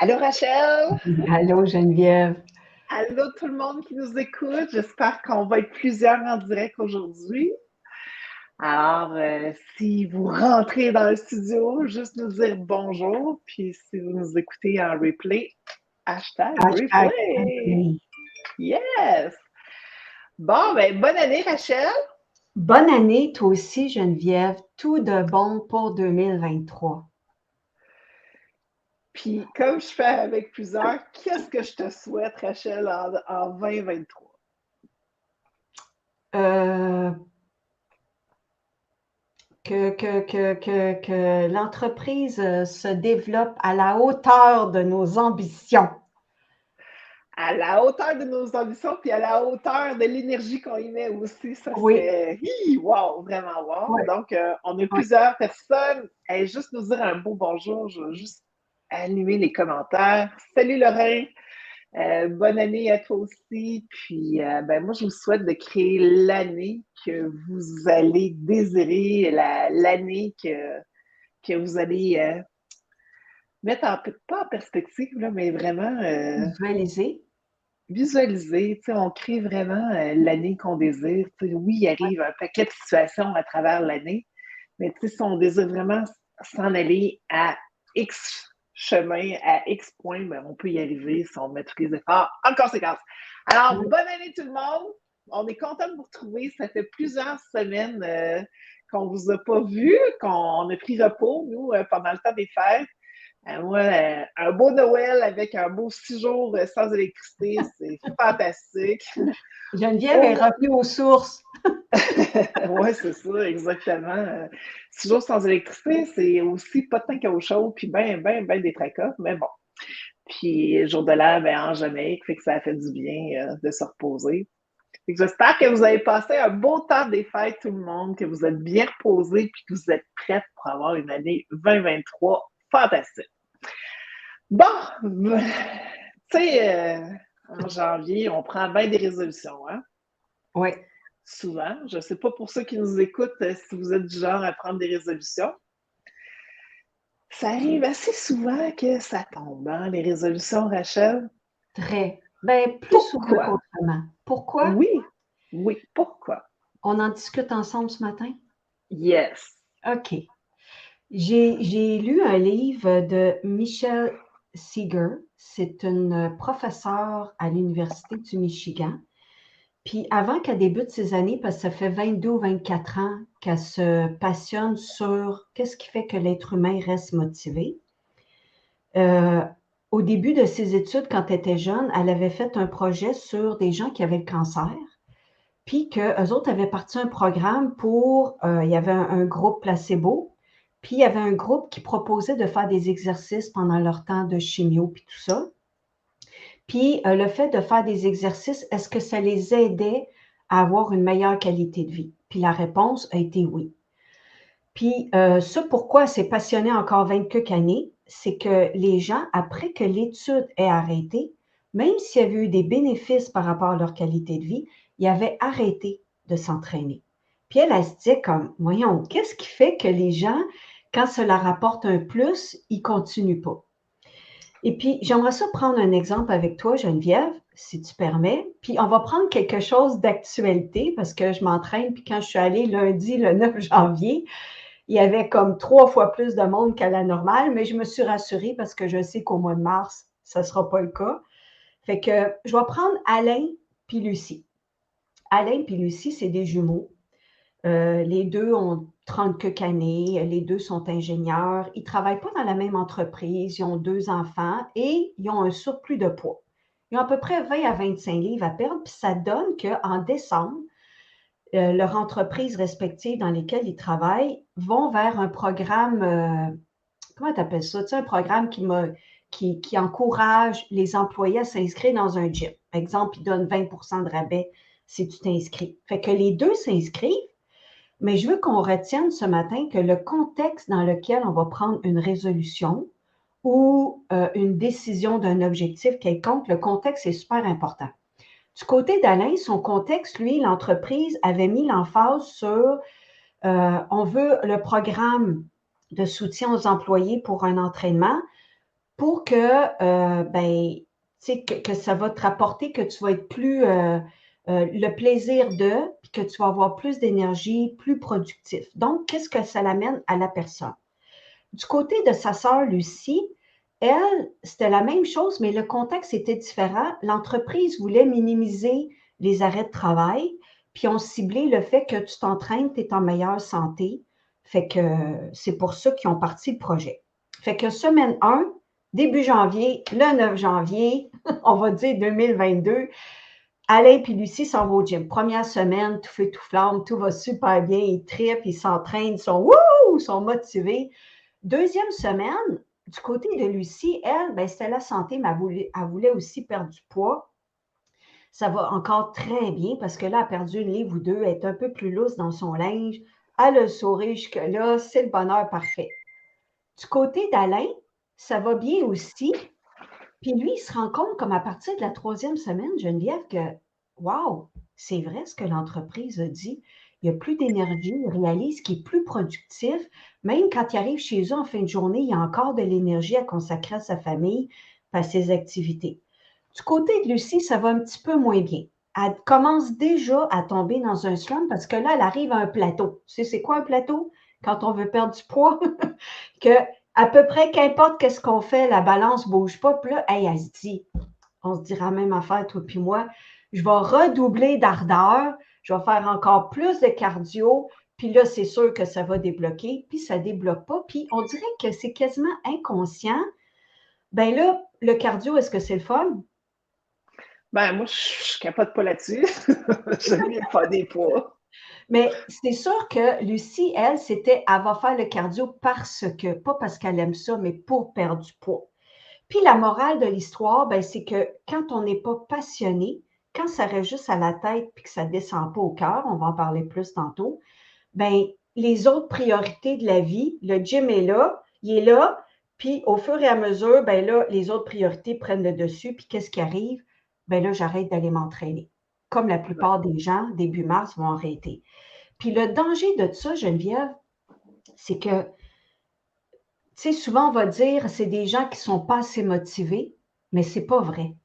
Allô Rachel, Allô Geneviève. allô tout le monde qui nous écoute. J'espère qu'on va être plusieurs en direct aujourd'hui. Alors, si vous rentrez dans le studio, juste nous dire bonjour. Puis si vous nous écoutez en replay, hashtag Hashtag replay. Replay. Yes! Bon, ben, bonne année Rachel. Bonne année, toi aussi, Geneviève. Tout de bon pour 2023. Puis comme je fais avec plusieurs, qu'est-ce que je te souhaite Rachel en 2023? Euh, que l'entreprise se développe à la hauteur de nos ambitions. À la hauteur de nos ambitions, puis à la hauteur de l'énergie qu'on y met aussi. Ça Oui, serait wow, vraiment wow. oui, Donc, on a oui. plusieurs personnes. Hey, juste nous dire un beau bonjour. Je vais juste animer les commentaires. Salut Lorrain. Bonne année à toi aussi. Puis, ben, moi, je vous souhaite de créer l'année que vous allez désirer, l'année que vous allez mettre pas en perspective, là, mais vraiment Visualiser. visualiser, tu sais, on crée vraiment l'année qu'on désire. Tu sais, oui, il arrive un paquet de situations à travers l'année, mais tu sais, si on désire vraiment s'en aller à X chemin, à X point, ben, on peut y arriver si on met tous les efforts en conséquence. Alors, Oui. bonne année tout le monde! On est content de vous retrouver. Ça fait plusieurs semaines qu'on ne vous a pas vu, qu'on a pris repos, nous, pendant le temps des fêtes. Moi, un beau Noël avec un beau 6 jours sans électricité, c'est fantastique. Geneviève Au est moins, revenue aux sources. oui, c'est ça, exactement. 6 jours sans électricité, c'est aussi pas de temps qu'au chaud, puis ben des tracas, mais bon. Puis, jour de l'an, ben, en Jamaïque, fait que ça a fait du bien de se reposer. Fait que j'espère que vous avez passé un beau temps des fêtes, tout le monde, que vous êtes bien reposés, puis que vous êtes prêts pour avoir une année 2023 fantastique. Bon, tu sais, en janvier, on prend bien des résolutions, hein? Oui. Souvent. Je ne sais pas pour ceux qui nous écoutent si vous êtes du genre à prendre des résolutions. Ça arrive assez souvent que ça tombe, hein, les résolutions, Rachel. Très. Ben, plus souvent Pourquoi? qu'autrement. Pourquoi? Oui, oui, pourquoi? On en discute ensemble ce matin? Yes. OK. J'ai lu un livre de Michelle Seeger. C'est une professeure à l'Université du Michigan. Puis avant qu'elle débute ses années, parce que ça fait 22 ou 24 ans qu'elle se passionne sur qu'est-ce qui fait que l'être humain reste motivé. Euh, Au début de ses études, quand elle était jeune, elle avait fait un projet sur des gens qui avaient le cancer. Puis qu'eux autres avaient parti un programme pour, il y avait un groupe placebo, puis il y avait un groupe qui proposait de faire des exercices pendant leur temps de chimio, puis tout ça. Puis le fait de faire des exercices, est-ce que ça les aidait à avoir une meilleure qualité de vie? Puis la réponse a été oui. Puis ça, pourquoi c'est passionné encore 20 quelques années, c'est que les gens, après que l'étude ait arrêté, même s'il y avait eu des bénéfices par rapport à leur qualité de vie, ils avaient arrêté de s'entraîner. Puis elle se disait comme, voyons, qu'est-ce qui fait que les gens, quand cela rapporte un plus, ils ne continuent pas? Et puis, j'aimerais ça prendre un exemple avec toi, Geneviève, si tu permets. Puis, on va prendre quelque chose d'actualité parce que je m'entraîne. Puis, quand je suis allée lundi, le 9 janvier, il y avait comme 3 fois plus de monde qu'à la normale, mais je me suis rassurée parce que je sais qu'au mois de mars, ça ne sera pas le cas. Fait que je vais prendre Alain puis Lucie. Alain puis Lucie, c'est des jumeaux. Les deux ont 30 quelques années, les deux sont ingénieurs, ils ne travaillent pas dans la même entreprise, ils ont 2 enfants et ils ont un surplus de poids. Ils ont à peu près 20 à 25 livres à perdre, puis ça donne qu'en décembre, leur entreprise respective dans lesquelles ils travaillent vont vers un programme, comment tu appelles ça? Tu sais, un programme qui encourage les employés à s'inscrire dans un gym. Par exemple, ils donnent 20 de rabais si tu t'inscris. Fait que les deux s'inscrivent, mais je veux qu'on retienne ce matin que le contexte dans lequel on va prendre une résolution ou une décision d'un objectif quelconque, le contexte est super important. Du côté d'Alain, son contexte, lui, l'entreprise avait mis l'emphase sur on veut le programme de soutien aux employés pour un entraînement pour que, ben, tu sais, que ça va te rapporter, que tu vas être plus, le plaisir de, puis que tu vas avoir plus d'énergie, plus productif. Donc, qu'est-ce que ça l'amène à la personne? Du côté de sa sœur Lucie, elle, c'était la même chose, mais le contexte était différent. L'entreprise voulait minimiser les arrêts de travail, puis on ciblait le fait que tu t'entraînes, tu es en meilleure santé. Fait que c'est pour ça qu'ils ont parti le projet. Fait que semaine 1, début janvier, le 9 janvier, on va dire 2022, Alain et Lucie s'en vont au gym. Première semaine, tout fait tout flamme, tout va super bien, ils trippent, ils s'entraînent, ils sont wouh, ils sont motivés. Deuxième semaine, du côté de Lucie, elle, ben, c'était la santé, mais elle voulait aussi perdre du poids. Ça va encore très bien parce que là, elle a perdu une livre ou deux, elle est un peu plus lousse dans son linge, elle a le sourire jusque-là, c'est le bonheur parfait. Du côté d'Alain, ça va bien aussi. Puis lui, il se rend compte, comme à partir de la troisième semaine, Geneviève, que wow, c'est vrai ce que l'entreprise a dit. Il y a plus d'énergie, il réalise qu'il est plus productif. Même quand il arrive chez eux en fin de journée, il y a encore de l'énergie à consacrer à sa famille, à ses activités. Du côté de Lucie, ça va un petit peu moins bien. Elle commence déjà à tomber dans un slump parce que là, elle arrive à un plateau. Tu sais, c'est quoi un plateau? Quand on veut perdre du poids, que à peu près, qu'importe qu'est-ce qu'on fait, la balance ne bouge pas. Puis là, hey, elle se dit, on se dira même affaire, toi puis moi, je vais redoubler d'ardeur, je vais faire encore plus de cardio, puis là, c'est sûr que ça va débloquer, puis ça ne débloque pas. Puis on dirait que c'est quasiment inconscient. Ben là, le cardio, est-ce que c'est le fun? Ben, moi, je capote pas là-dessus. J'aime bien faire des poids. Mais c'est sûr que Lucie, elle, elle va faire le cardio parce que, pas parce qu'elle aime ça, mais pour perdre du poids. Puis la morale de l'histoire, ben, c'est que quand on n'est pas passionné, quand ça reste juste à la tête puis que ça ne descend pas au cœur, on va en parler plus tantôt, ben, les autres priorités de la vie, le gym est là, il est là, puis au fur et à mesure, ben là, les autres priorités prennent le dessus, puis qu'est-ce qui arrive? Ben là, j'arrête d'aller m'entraîner. Comme la plupart des gens, début mars, vont arrêter. Puis le danger de ça, Geneviève, c'est que tu sais, souvent, on va dire, c'est des gens qui sont pas assez motivés, mais c'est pas vrai.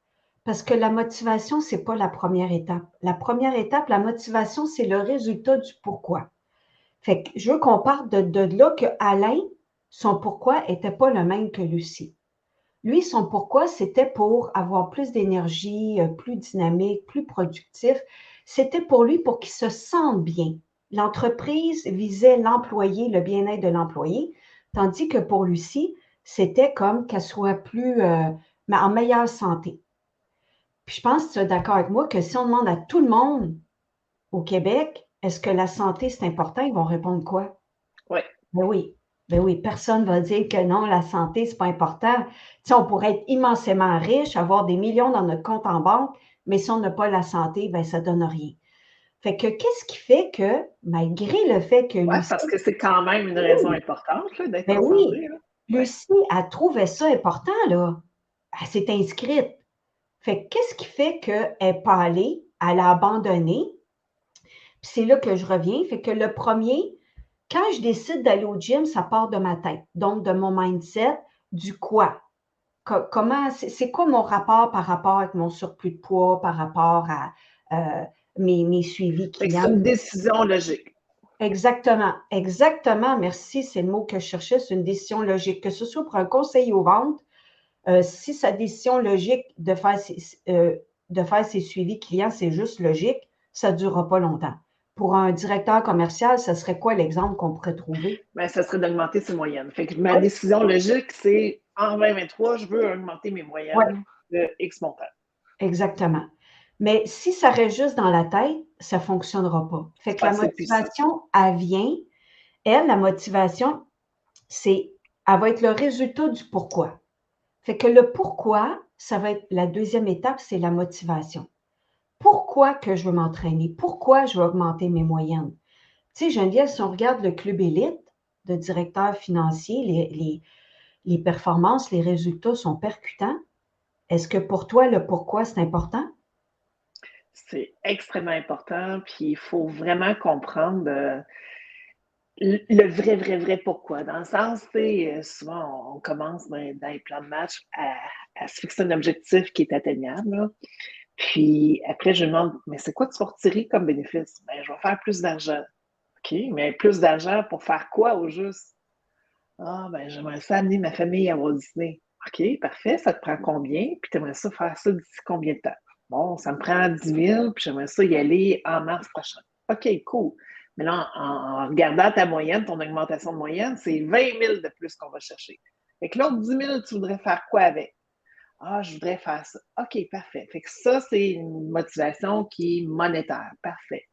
Parce que la motivation, c'est pas la première étape. La première étape, la motivation, c'est le résultat du pourquoi. Fait que je veux qu'on parte de là que Alain, son pourquoi était pas le même que Lucie. Lui, son pourquoi, c'était pour avoir plus d'énergie, plus dynamique, plus productif. C'était pour lui, pour qu'il se sente bien. L'entreprise visait l'employé, le bien-être de l'employé, tandis que pour Lucie, c'était comme qu'elle soit plus, mais en meilleure santé. Puis je pense que tu es d'accord avec moi que si on demande à tout le monde au Québec, est-ce que la santé, c'est important? Ils vont répondre quoi? Oui. Ben oui, ben oui, personne va dire que non, la santé, c'est pas important. Tu sais, on pourrait être immensément riche, avoir des millions dans notre compte en banque, mais si on n'a pas la santé, ben ça donne rien. Fait que qu'est-ce qui fait que, malgré le fait que Ouais, Lucie, parce que c'est quand même une raison importante là, d'être ben en oui, santé. Là. Ouais. Lucie, elle trouvait ça important, là. Elle s'est inscrite. Fait que qu'est-ce qui fait qu'elle n'est pas allée, elle a abandonné, puis c'est là que je reviens. Fait que le premier, quand je décide d'aller au gym, ça part de ma tête, donc de mon mindset, du quoi. Comment, c'est quoi mon rapport avec mon surplus de poids, par rapport à mes suivis Fait que clients? c'est une décision logique. Exactement, exactement. Merci, c'est le mot que je cherchais. C'est une décision logique. Que ce soit pour un conseiller aux ventes, si sa décision logique de faire ses suivis clients, c'est juste logique, ça ne durera pas longtemps. Pour un directeur commercial, ça serait quoi l'exemple qu'on pourrait trouver? Ben, ça serait d'augmenter ses moyennes. Fait que ma Oui, décision logique, c'est en 2023, je veux augmenter mes oui, moyennes de X montant. exactement. Mais si ça reste juste dans la tête, ça ne fonctionnera pas. Fait C'est que pas la assez puissant. motivation, elle vient. Elle, la motivation, elle va être le résultat du pourquoi. Fait que le pourquoi, ça va être la deuxième étape, c'est la motivation. Pourquoi que je veux m'entraîner? Pourquoi je veux augmenter mes moyennes? Tu sais, Geneviève, si on regarde le club élite de directeurs financiers, les performances, les résultats sont percutants. Est-ce que pour toi, le pourquoi, c'est important? C'est extrêmement important, puis il faut vraiment comprendre. le vrai, vrai, vrai pourquoi. Dans le sens, tu sais, souvent, on commence dans les plans de match à se fixer un objectif qui est atteignable, là. Puis après, je me demande, mais c'est quoi tu vas retirer comme bénéfice? Ben, je vais faire plus d'argent. OK, mais plus d'argent pour faire quoi au juste? Ah, ben, j'aimerais ça amener ma famille à Walt Disney. OK, parfait, ça te prend combien? Puis tu aimerais ça faire ça d'ici combien de temps? Bon, ça me prend 10 000, puis j'aimerais ça y aller en mars prochain. OK, cool. Mais là, en regardant ta moyenne, ton augmentation de moyenne, c'est 20 000 de plus qu'on va chercher. Fait que l'autre 10 000, tu voudrais faire quoi avec? Ah, je voudrais faire ça. OK, parfait. Fait que ça, c'est une motivation qui est monétaire. Parfait.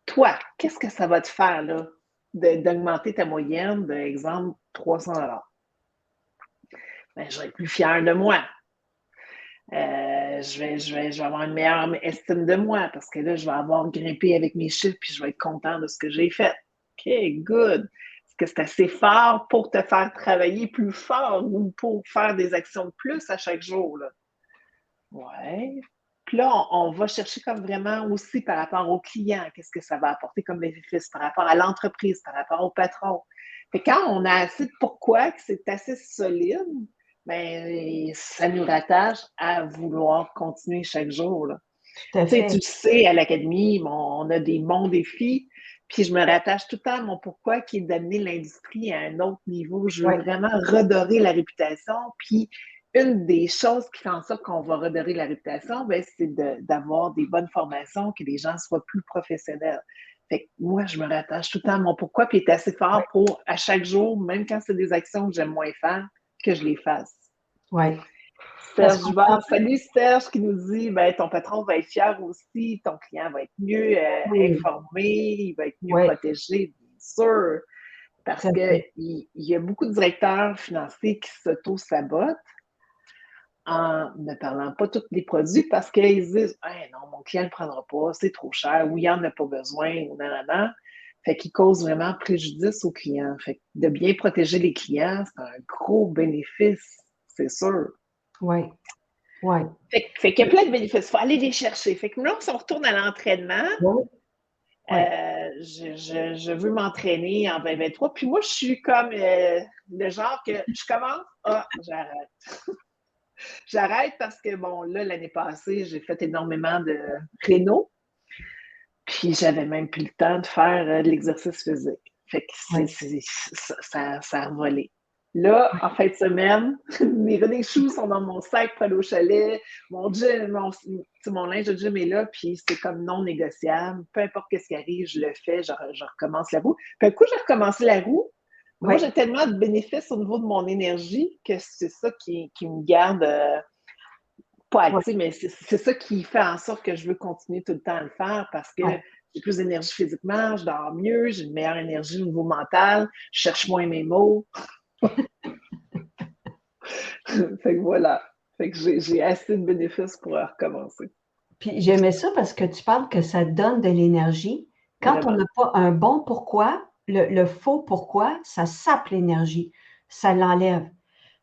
Toi, qu'est-ce que ça va te faire, là, d'augmenter ta moyenne, de, exemple, 300 $? Ben, je vais être plus fière de moi. Je vais avoir une meilleure estime de moi parce que là, je vais avoir grimpé avec mes chiffres puis je vais être content de ce que j'ai fait. OK, good. Est-ce que c'est assez fort pour te faire travailler plus fort ou pour faire des actions de plus à chaque jour, là? Ouais. Puis là, on va chercher comme vraiment aussi par rapport au client, qu'est-ce que ça va apporter comme bénéfice par rapport à l'entreprise, par rapport au patron. Fait que quand on a assez de pourquoi, que c'est assez solide, ben, ça nous rattache à vouloir continuer chaque jour, là. Tout à Tu sais, fait. tu le sais, à l'académie, bon, on a des bons défis, puis je me rattache tout le temps à mon pourquoi qui est d'amener l'industrie à un autre niveau. Je veux Ouais, vraiment redorer la réputation, puis une des choses qui fait en sorte qu'on va redorer la réputation, ben, c'est d'avoir des bonnes formations, que les gens soient plus professionnels. Fait que moi, je me rattache tout le temps à mon pourquoi, puis est assez fort ouais, pour, à chaque jour, même quand c'est des actions que j'aime moins faire, que je les fasse. ouais. Parce Serge qu'on Jubard, s'entend. salut Serge qui nous dit ben, ton patron va être fier aussi, ton client va être mieux Oui, informé, il va être mieux oui, protégé, bien sûr, parce tout à qu'il fait. y a beaucoup de directeurs financiers qui s'auto-sabotent en ne parlant pas tous les produits parce qu'ils se disent hey, non, mon client ne le prendra pas, c'est trop cher, ou il n'en a pas besoin, ou non, non, non. Fait qu'ils causent vraiment préjudice aux clients. Fait que de bien protéger les clients, c'est un gros bénéfice, c'est sûr. Oui, oui, Fait qu'il y a plein de bénéfices. Il faut aller les chercher. Fait que là, si on retourne à l'entraînement, oui, oui. je veux m'entraîner en 2023. Puis moi, je suis comme le genre que je commence, j'arrête. J'arrête parce que, bon, là, l'année passée, j'ai fait énormément de réno. Puis j'avais même plus le temps de faire de l'exercice physique. Fait que Oui. ça a volé. Là, en fin de semaine, mes running shoes sont dans mon sac pour aller au chalet. Mon gym, mon linge de gym est là, puis c'est comme non négociable. Peu importe ce qui arrive, je le fais, je recommence la roue. Puis un coup, j'ai recommencé la roue. Mais moi, Oui, j'ai tellement de bénéfices au niveau de mon énergie que c'est ça qui me garde pas oui, active, mais c'est ça qui fait en sorte que je veux continuer tout le temps à le faire parce que oui. j'ai plus d'énergie physiquement, je dors mieux, j'ai une meilleure énergie au niveau mental, je cherche moins mes mots. Fait que voilà. Fait que j'ai assez de bénéfices pour recommencer. Puis j'aimais ça parce que tu parles que ça donne de l'énergie. Quand on Vraiment. n'a pas un bon pourquoi, le faux pourquoi, ça sape l'énergie, ça l'enlève.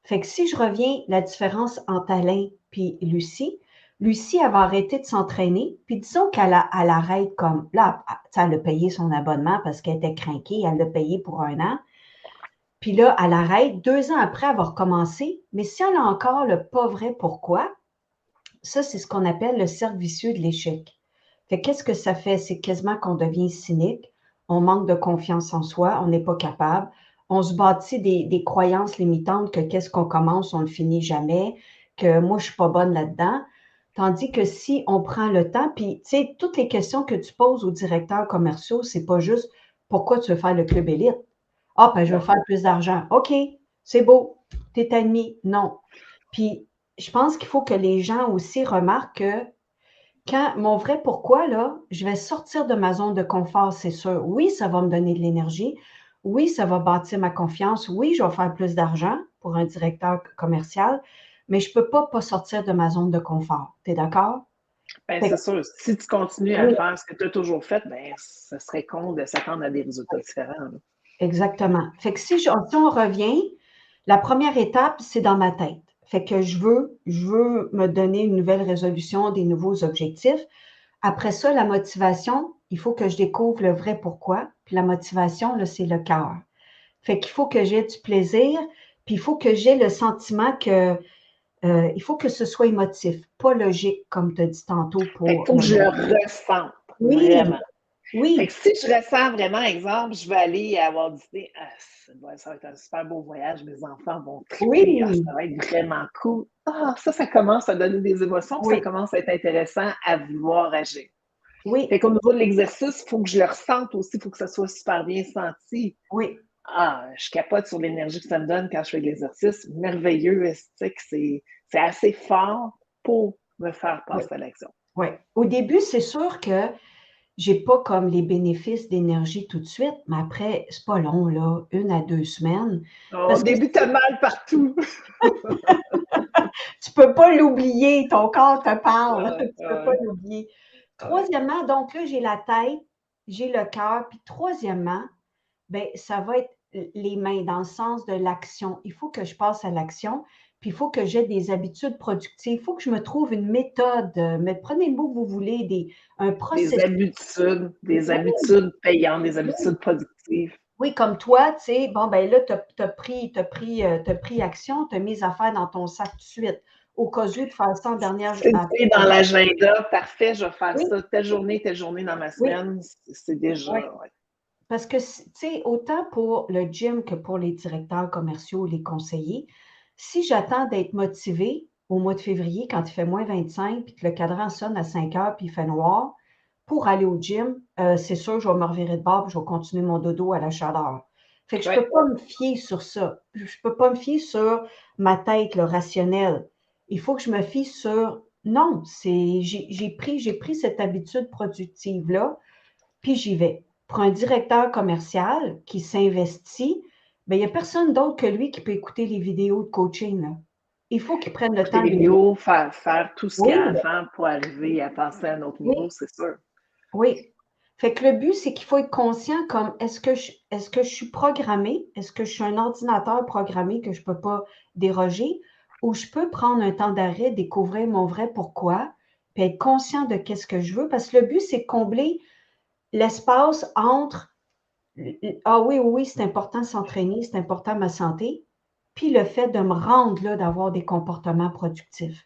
Fait que si je reviens, la différence entre Alain puis Lucie, Lucie, elle va arrêter de s'entraîner, puis disons elle arrête comme, là, elle a payé son abonnement parce qu'elle était craquée, elle l'a payé pour 1 an, puis là, elle arrête, 2 ans après, elle va recommencer, mais si elle a encore le pas vrai pourquoi, ça, c'est ce qu'on appelle le cercle vicieux de l'échec. Fait qu'est-ce que ça fait? C'est quasiment qu'on devient cynique, on manque de confiance en soi, on n'est pas capable, on se bâtit des croyances limitantes que qu'est-ce qu'on commence, on ne le finit jamais, que moi, je suis pas bonne là-dedans. Tandis que si on prend le temps, puis tu sais, toutes les questions que tu poses aux directeurs commerciaux, c'est pas juste pourquoi tu veux faire le club élite. Ah, ben, je veux Non. faire plus d'argent. OK, c'est beau, t'es admis. Non. Puis, je pense qu'il faut que les gens aussi remarquent que quand mon vrai pourquoi, là, je vais sortir de ma zone de confort, c'est sûr. Oui, ça va me donner de l'énergie. Oui, ça va bâtir ma confiance. Oui, je vais faire plus d'argent pour un directeur commercial, mais je ne peux pas sortir de ma zone de confort. Tu es d'accord? Ben, Fait c'est que, sûr. Si tu continues à oui, faire ce que tu as toujours fait, ben, ce serait con de s'attendre à des résultats différents, là. exactement. Fait que si on revient, la première étape, c'est dans ma tête. Fait que je veux me donner une nouvelle résolution, des nouveaux objectifs. Après ça, la motivation, il faut que je découvre le vrai pourquoi. Puis la motivation, là, c'est le cœur. Fait qu'il faut que j'ai du plaisir, puis il faut que j'ai le sentiment que il faut que ce soit émotif, pas logique, comme tu as dit tantôt Fait qu'il pour faut le que je le monde. ressente, Oui, vraiment. Fait que oui, si je ressens vraiment, exemple, je vais aller à Walt Disney, ça va être un super beau voyage, mes enfants vont triper, oui, ça va être vraiment cool. Ça commence à donner des émotions, puis ça oui, commence à être intéressant à vouloir agir. Fait oui, qu'au niveau de l'exercice, il faut que je le ressente aussi, il faut que ça soit super bien senti. oui, Je capote sur l'énergie que ça me donne quand je fais de l'exercice. Merveilleux, c'est assez fort pour me faire oui, passer à l'action. oui. Au début, c'est sûr que j'ai pas comme les bénéfices d'énergie tout de suite, mais après, c'est pas long, là, 1 à 2 semaines. Au Parce que début, t'as mal partout. tu peux pas l'oublier, ton corps te parle, Ouais, tu peux pas ouais, l'oublier. ouais. Troisièmement, donc là, j'ai la tête, j'ai le cœur, puis troisièmement, ben, ça va être les mains dans le sens de l'action. Il faut que je passe à l'action, puis il faut que j'ai des habitudes productives. Il faut que je me trouve une méthode, mais prenez le mot que vous voulez, un Des processus. habitudes, des Oui, habitudes payantes, des oui. habitudes productives. Oui, comme toi, tu sais, bon, ben là, tu as pris action, tu as mis les affaires dans ton sac tout de suite, au cas où de faire ça en dernière. C'est noté dans l'agenda, parfait, je vais faire Oui, ça telle journée dans ma oui, semaine. C'est déjà, oui. ouais. Parce que, tu sais, autant pour le gym que pour les directeurs commerciaux, les conseillers, si j'attends d'être motivée au mois de février quand il fait -25 puis que le cadran sonne à 5 heures puis il fait noir pour aller au gym, c'est sûr, je vais me revirer de bord puis je vais continuer mon dodo à la chaleur. Fait que je ne peux Ouais. pas me fier sur ça. Je ne peux pas me fier sur ma tête, le rationnel. Il faut que je me fie sur non, j'ai pris cette habitude productive-là, puis j'y vais. Pour un directeur commercial qui s'investit, ben, il n'y a personne d'autre que lui qui peut écouter les vidéos de coaching, là. Il faut qu'il prenne le Écouter temps les de les. vidéos, faire tout ce qu'il y a Oui, à faire pour arriver à passer à un autre niveau, oui, c'est sûr. oui. Fait que le but, c'est qu'il faut être conscient comme est-ce que je suis programmé? Est-ce que je suis un ordinateur programmé que je ne peux pas déroger? Ou je peux prendre un temps d'arrêt, découvrir mon vrai pourquoi, puis être conscient de qu'est-ce que je veux? Parce que le but, c'est de combler l'espace entre ah oui, oui, oui, c'est important de s'entraîner, c'est important ma santé. Puis le fait de me rendre là, d'avoir des comportements productifs.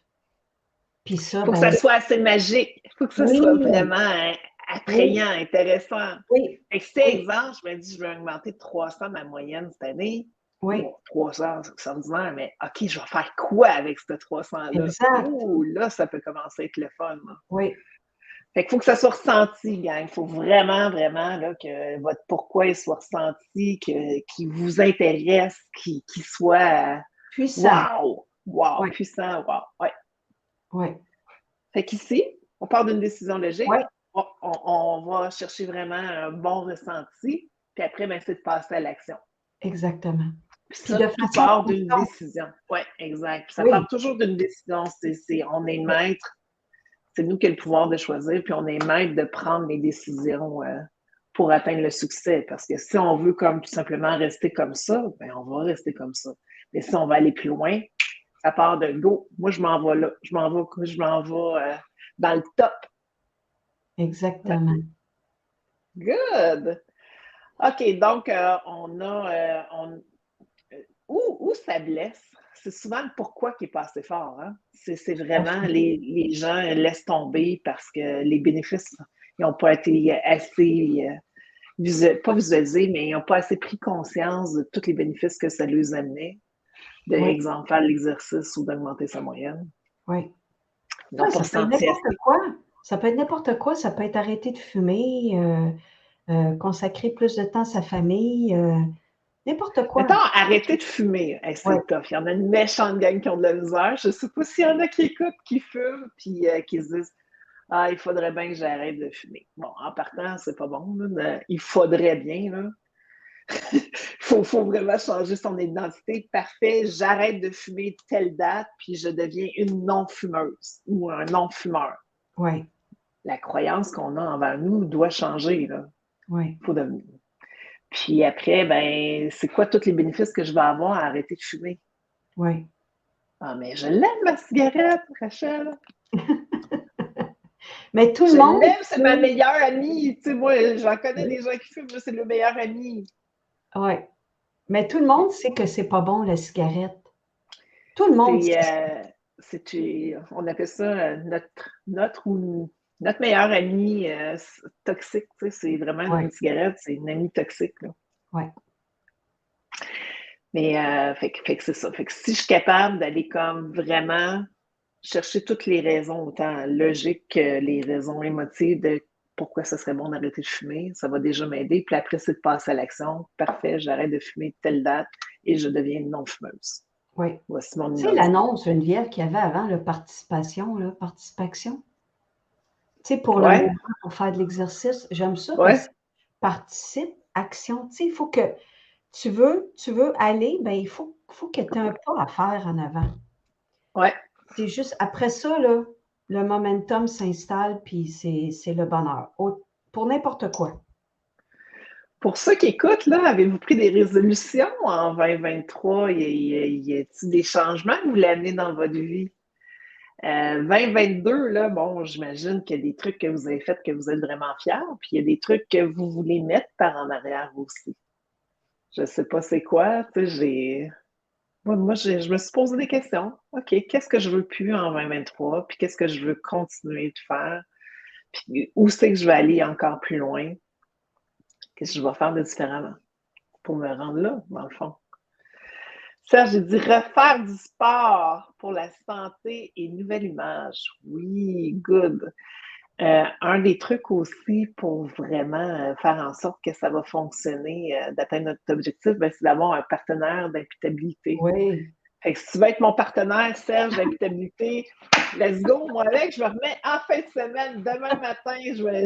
Puis ça, Il faut que ben ça soit assez magique. Il faut que ça oui, soit vraiment oui, attrayant, intéressant. oui, Fait que si, oui, exemple, je me dis, je vais augmenter de 300 ma moyenne cette année. oui, Bon, 300, c'est ordinaire, mais OK, je vais faire quoi avec ce 300-là? exact. Ouh, là, ça peut commencer à être le fun, là. Oui, Fait qu'il faut que ça soit ressenti, gang. Il faut vraiment, vraiment là, que votre pourquoi il soit ressenti, qu'il vous intéresse, qu'il soit puissant. wow, wow, Oui, puissant, wow. Ouais. oui, Fait qu'ici, on part d'une décision logique, oui, on va chercher vraiment un bon ressenti, puis après, ben, c'est de passer à l'action. exactement. Puis Puis ça, de tout façon part d'une constante. décision. Oui, exact. Puis ça part Oui, toujours d'une décision. On est oui, maître, c'est nous qui avons le pouvoir de choisir, puis on est maître de prendre les décisions pour atteindre le succès. Parce que si on veut comme tout simplement rester comme ça, ben on va rester comme ça. Mais si on va aller plus loin, ça part de go. Moi, je m'en vais là. Je m'en vais dans le top. Ouais. exactement. Good. OK, donc on a où ça blesse, c'est souvent le pourquoi qui est pas assez fort. Hein? C'est Tout à vraiment fait. les gens laissent tomber parce que les bénéfices n'ont pas été assez, pas visualisés, mais ils n'ont pas assez pris conscience de tous les bénéfices que ça leur amenait. De Oui, exemple, faire l'exercice ou d'augmenter sa moyenne. oui. Ils n'ont Ouais, pas ça peut être senti n'importe assez. quoi. Ça peut être n'importe quoi. Ça peut être arrêter de fumer, consacrer plus de temps à sa famille, n'importe quoi. Mettons, arrêter de fumer. Hey, Oui, c'est tough. Il y en a une méchante gang qui ont de la misère. Je ne sais pas s'il y en a qui écoutent, qui fument, puis qui se disent il faudrait bien que j'arrête de fumer. Bon, en partant, c'est pas bon. Là, il faudrait bien. Là. faut vraiment changer son identité. Parfait, j'arrête de fumer telle date, puis je deviens une non-fumeuse ou un non-fumeur. oui, La croyance qu'on a envers nous doit changer. Là. oui, Faut devenir. Puis après, ben, c'est quoi tous les bénéfices que je vais avoir à arrêter de fumer? oui. Mais je l'aime, ma cigarette, Rachel. Mais tout le Je monde l'aime, c'est ma sait, meilleure amie. Tu sais, moi, j'en connais oui, des gens qui fument, là, c'est le meilleur ami. ouais. Mais tout le monde sait que c'est pas bon, la cigarette. Tout le monde C'est, sait ça. on appelle ça notre meilleur ami toxique. Tu sais, c'est vraiment une Ouais, cigarette, c'est une amie toxique. Là. ouais, Mais fait que c'est ça. Fait que si je suis capable d'aller comme vraiment chercher toutes les raisons, autant logiques que les raisons émotives de pourquoi ce serait bon d'arrêter de fumer, ça va déjà m'aider. Puis après, c'est de passer à l'action. Parfait, j'arrête de fumer telle date et je deviens non-fumeuse. ouais. Voici mon Tu sais, identité. l'annonce, Geneviève, qu'il y avait avant, le participation, là, participation. Tu sais, pour le Ouais, mouvement, pour faire de l'exercice, j'aime ça parce ouais, que participe, action. Tu sais, il faut que tu veux aller, ben il faut que tu aies un pas à faire en avant. ouais. C'est juste après ça, là, le momentum s'installe, puis c'est le bonheur. Pour n'importe quoi. Pour ceux qui écoutent, là, avez-vous pris des résolutions en 2023? Y a-t-il des changements que vous voulez amener dans votre vie? 2022, là, bon, j'imagine qu'il y a des trucs que vous avez faits que vous êtes vraiment fiers, puis il y a des trucs que vous voulez mettre par en arrière aussi. Je sais pas c'est quoi, tu sais, je me suis posé des questions. OK, qu'est-ce que je veux plus en 2023, puis qu'est-ce que je veux continuer de faire, puis où c'est que je vais aller encore plus loin, qu'est-ce que je vais faire de différemment pour me rendre là, dans le fond. Serge, j'ai dit refaire du sport pour la santé et nouvelle image. Oui, good. Un des trucs aussi pour vraiment faire en sorte que ça va fonctionner, d'atteindre notre objectif, ben, c'est d'avoir un partenaire d'imputabilité. Oui, Fait que si tu veux être mon partenaire, Serge, d'imputabilité, let's go, moi avec, je me remets en fin de semaine, demain matin,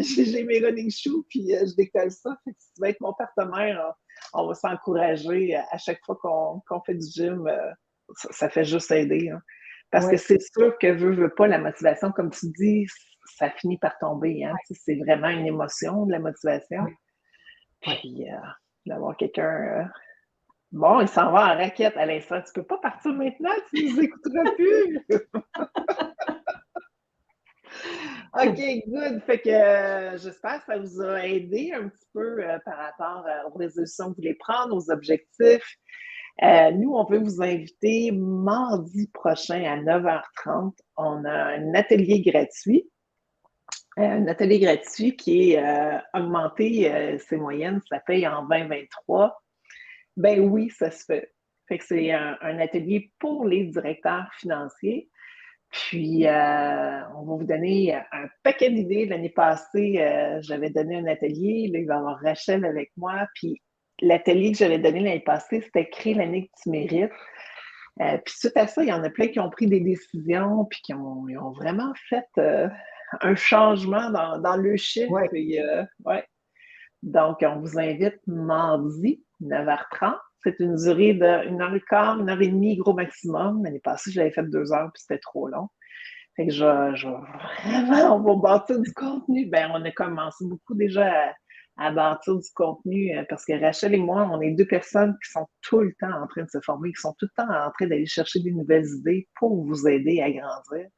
j'ai mes running shoes, puis je décolle ça. Fait que si tu veux être mon partenaire, on va s'encourager à chaque fois qu'on fait du gym, ça fait juste aider. Hein. Parce que oui, c'est sûr que veut pas, la motivation, comme tu dis, ça finit par tomber. Hein. Tu sais, c'est vraiment une émotion, de la motivation. oui, oui. Puis d'avoir quelqu'un bon, il s'en va en raquette à l'instant. Tu peux pas partir maintenant, tu nous écouteras plus. OK, good. Fait que j'espère que ça vous a aidé un petit peu par rapport aux résolutions que vous voulez prendre, aux objectifs. Nous, on veut vous inviter mardi prochain à 9h30. On a un atelier gratuit. Un atelier gratuit qui est augmenté ses moyennes, ça paye en 2023. Ben oui, ça se fait. Fait que c'est un atelier pour les directeurs financiers. Puis, on va vous donner un paquet d'idées. L'année passée, j'avais donné un atelier. Là, il va y avoir Rachel avec moi. Puis, l'atelier que j'avais donné l'année passée, c'était Créer l'année que tu mérites. Puis, suite à ça, il y en a plein qui ont pris des décisions, puis ils ont vraiment fait un changement dans le chiffre. Oui. Et, ouais. Donc, on vous invite mardi, 9h30. C'est une durée de 1h15, 1h30, gros maximum. L'année passée, je l'avais fait 2 heures, puis c'était trop long. Fait que vraiment, on va bâtir du contenu. Ben, on a commencé beaucoup déjà à bâtir du contenu parce que Rachel et moi, on est deux personnes qui sont tout le temps en train de se former, qui sont tout le temps en train d'aller chercher des nouvelles idées pour vous aider à grandir.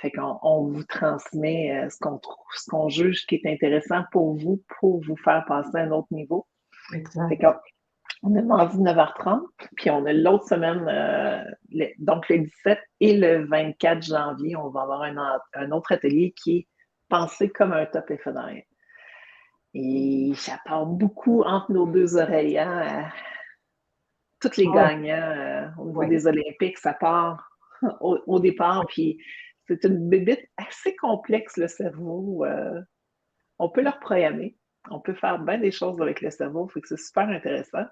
Fait qu'on vous transmet ce qu'on trouve, ce qu'on juge qui est intéressant pour vous faire passer à un autre niveau. Fait Exact. qu'on on a mardi 9h30, puis on a l'autre semaine, donc le 17 et le 24 janvier, on va avoir un autre atelier qui est Penser comme un top éphémère. Et ça part beaucoup entre nos deux oreilles. Hein? Tous les Oui, gagnants au niveau oui, des Olympiques, ça part au départ, oui. puis c'est une bébite assez complexe, le cerveau. On peut le reprogrammer. On peut faire bien des choses avec le cerveau, fait que c'est super intéressant.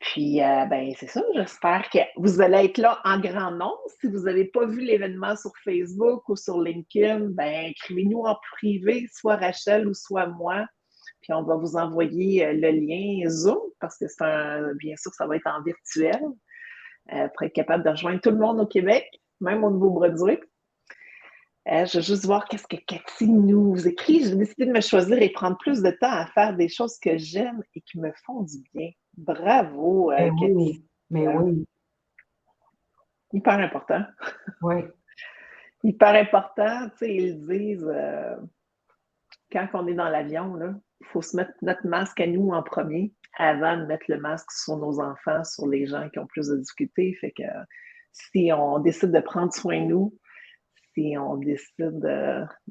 Puis, ben, c'est ça, j'espère que vous allez être là en grand nombre. Si vous n'avez pas vu l'événement sur Facebook ou sur LinkedIn, ben, écrivez-nous en privé, soit Rachel ou soit moi, puis on va vous envoyer le lien Zoom, parce que bien sûr, ça va être en virtuel, pour être capable de rejoindre tout le monde au Québec, même au Nouveau-Brunswick. Je veux juste voir qu'est-ce que Cathy nous écrit. J'ai décidé de me choisir et prendre plus de temps à faire des choses que j'aime et qui me font du bien. Bravo, Mais Cathy. oui, mais Euh, oui, Hyper important. oui. hyper important, tu sais, ils disent, quand on est dans l'avion, là, il faut se mettre notre masque à nous en premier avant de mettre le masque sur nos enfants, sur les gens qui ont plus de difficultés. Fait que si on décide de prendre soin de nous, si on décide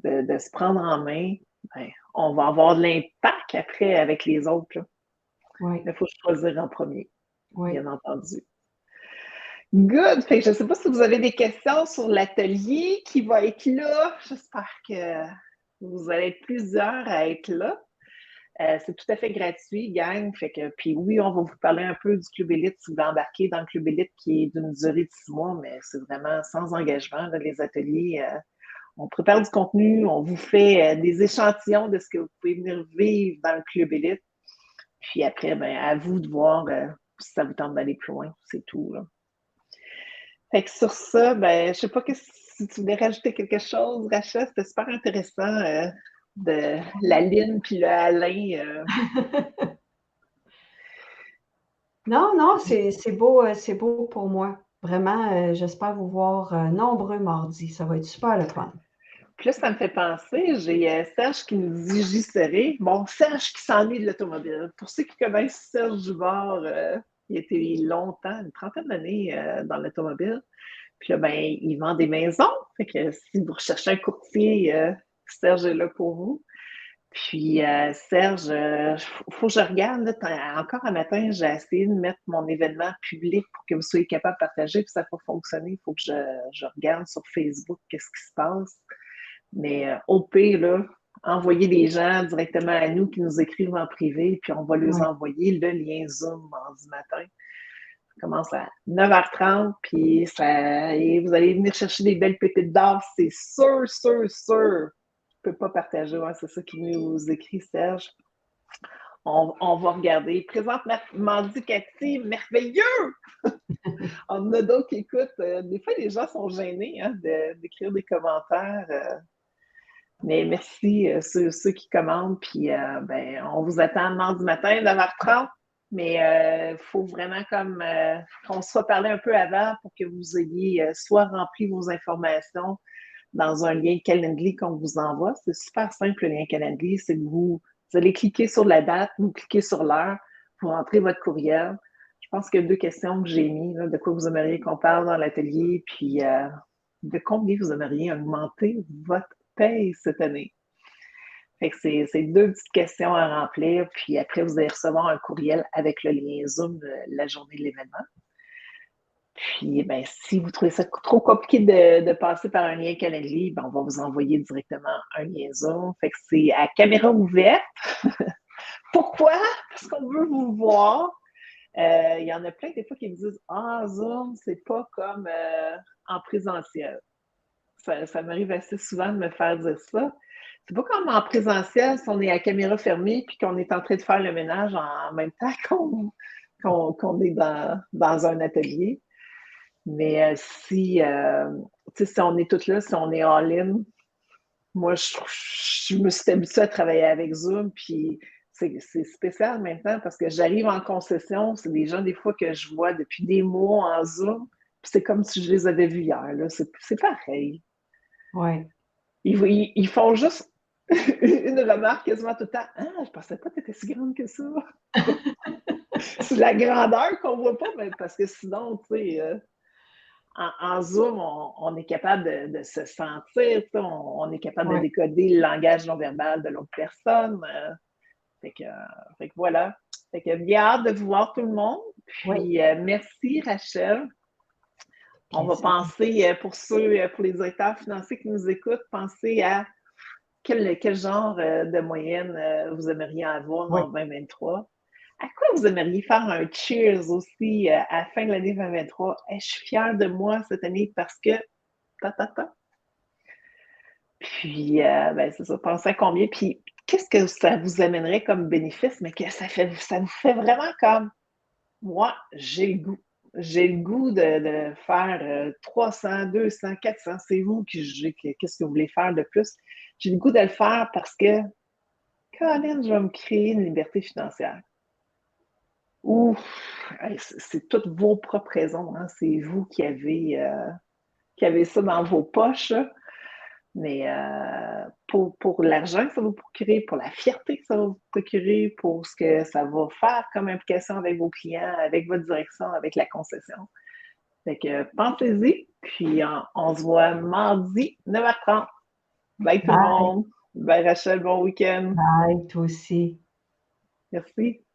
de se prendre en main, ben, on va avoir de l'impact après avec les autres. Là. Oui, Mais il faut choisir en premier, oui. bien entendu. Good! Fait que je ne sais pas si vous avez des questions sur l'atelier qui va être là. J'espère que vous allez être plusieurs à être là. C'est tout à fait gratuit, gang. Fait que, puis oui, on va vous parler un peu du Club Élite si vous voulez embarquer dans le Club Élite qui est d'une durée de 6 mois, mais c'est vraiment sans engagement. Là, les ateliers, on prépare du contenu, on vous fait des échantillons de ce que vous pouvez venir vivre dans le Club Élite. Puis après, ben, à vous de voir si ça vous tente d'aller plus loin. C'est tout. Là. Fait que sur ça, ben, je sais pas si tu voulais rajouter quelque chose, Rachel, c'était super intéressant de la Lynn puis le Alain. Non, non, c'est beau pour moi. Vraiment, j'espère vous voir nombreux mardi. Ça va être super le fun. Puis là, ça me fait penser, j'ai Serge qui nous dit j'y serai. Bon, Serge qui s'ennuie de l'automobile. Pour ceux qui connaissent Serge Dubord, il a été longtemps, une trentaine d'années dans l'automobile. Puis là, ben, il vend des maisons. Fait que si vous recherchez un courtier, Serge est là pour vous. Puis Serge, faut que je regarde. Là, encore un matin, j'ai essayé de mettre mon événement public pour que vous soyez capable de partager, puis ça n'a pas fonctionné. Il faut que je regarde sur Facebook qu'est-ce qui se passe. Mais au pire, là, envoyer des gens directement à nous qui nous écrivent en privé, puis on va leur Oui, envoyer le lien Zoom mardi matin. Ça commence à 9h30, puis et vous allez venir chercher des belles pépites d'or, c'est sûr, sûr, sûr. Je ne peux pas partager, ouais, c'est ça qui nous écrit Serge. On va regarder. Présente mardi Cathy, merveilleux! On a d'autres qui écoutent. Des fois, les gens sont gênés hein, d'écrire des commentaires. Mais merci ceux qui commandent. Puis ben, on vous attend mardi matin, 9h30. Mais il faut vraiment comme qu'on se soit parlé un peu avant pour que vous ayez soit rempli vos informations dans un lien Calendly qu'on vous envoie. C'est super simple le lien Calendly. C'est que vous allez cliquer sur la date, vous cliquez sur l'heure, vous rentrez votre courriel. Je pense qu'il y a 2 questions que j'ai mis, là, de quoi vous aimeriez qu'on parle dans l'atelier, puis de combien vous aimeriez augmenter votre paye cette année. Fait que c'est 2 petites questions à remplir, puis après, vous allez recevoir un courriel avec le lien Zoom de la journée de l'événement. Puis, ben, si vous trouvez ça trop compliqué de passer par un lien Calendly, ben, on va vous envoyer directement un lien Zoom. Fait que c'est à caméra ouverte. Pourquoi? Parce qu'on veut vous voir. Il y en a plein des fois qui me disent ah, Zoom, c'est pas comme en présentiel. Ça m'arrive assez souvent de me faire dire ça. C'est pas comme en présentiel si on est à caméra fermée puis qu'on est en train de faire le ménage en même temps qu'on est dans un atelier. Mais si on est toutes là, si on est all-in, moi, je me suis habituée à travailler avec Zoom, puis c'est spécial maintenant parce que j'arrive en concession, c'est des gens des fois que je vois depuis des mois en Zoom, puis c'est comme si je les avais vus hier, là. C'est pareil. oui. Ils font juste une remarque quasiment tout le temps. Ah, je pensais pas que tu étais si grande que ça. C'est la grandeur qu'on voit pas, mais parce que sinon, tu sais, en Zoom, on est capable de se sentir, on est capable de Ouais. décoder le langage non verbal de l'autre personne. Fait que voilà. Fait que bien hâte de vous voir tout le monde. Oui, Puis merci Rachel. On va plaisir. penser pour les directeurs financiers qui nous écoutent, penser à quel genre de moyenne vous aimeriez avoir Oui, en 2023. À quoi vous aimeriez faire un cheers aussi à la fin de l'année 2023? Hey, je suis fière de moi cette année parce que ta, ta, ta. Puis, ben, c'est ça, pensez à combien. Puis, qu'est-ce que ça vous amènerait comme bénéfice, mais que ça vous fait vraiment comme, moi, j'ai le goût. J'ai le goût de faire 300, 200, 400. C'est vous qui jugez qu'est-ce que vous voulez faire de plus. J'ai le goût de le faire parce que, Colin, je vais me créer une liberté financière. Ouf, c'est toutes vos propres raisons. Hein. C'est vous qui avez ça dans vos poches. Là. Mais pour l'argent que ça va vous procurer, pour la fierté que ça va vous procurer, pour ce que ça va faire comme implication avec vos clients, avec votre direction, avec la concession. Fait que pensez-y, puis on se voit mardi 9h30. Bye tout le Bye, monde. Bye Rachel, bon week-end. bye, toi aussi. Merci.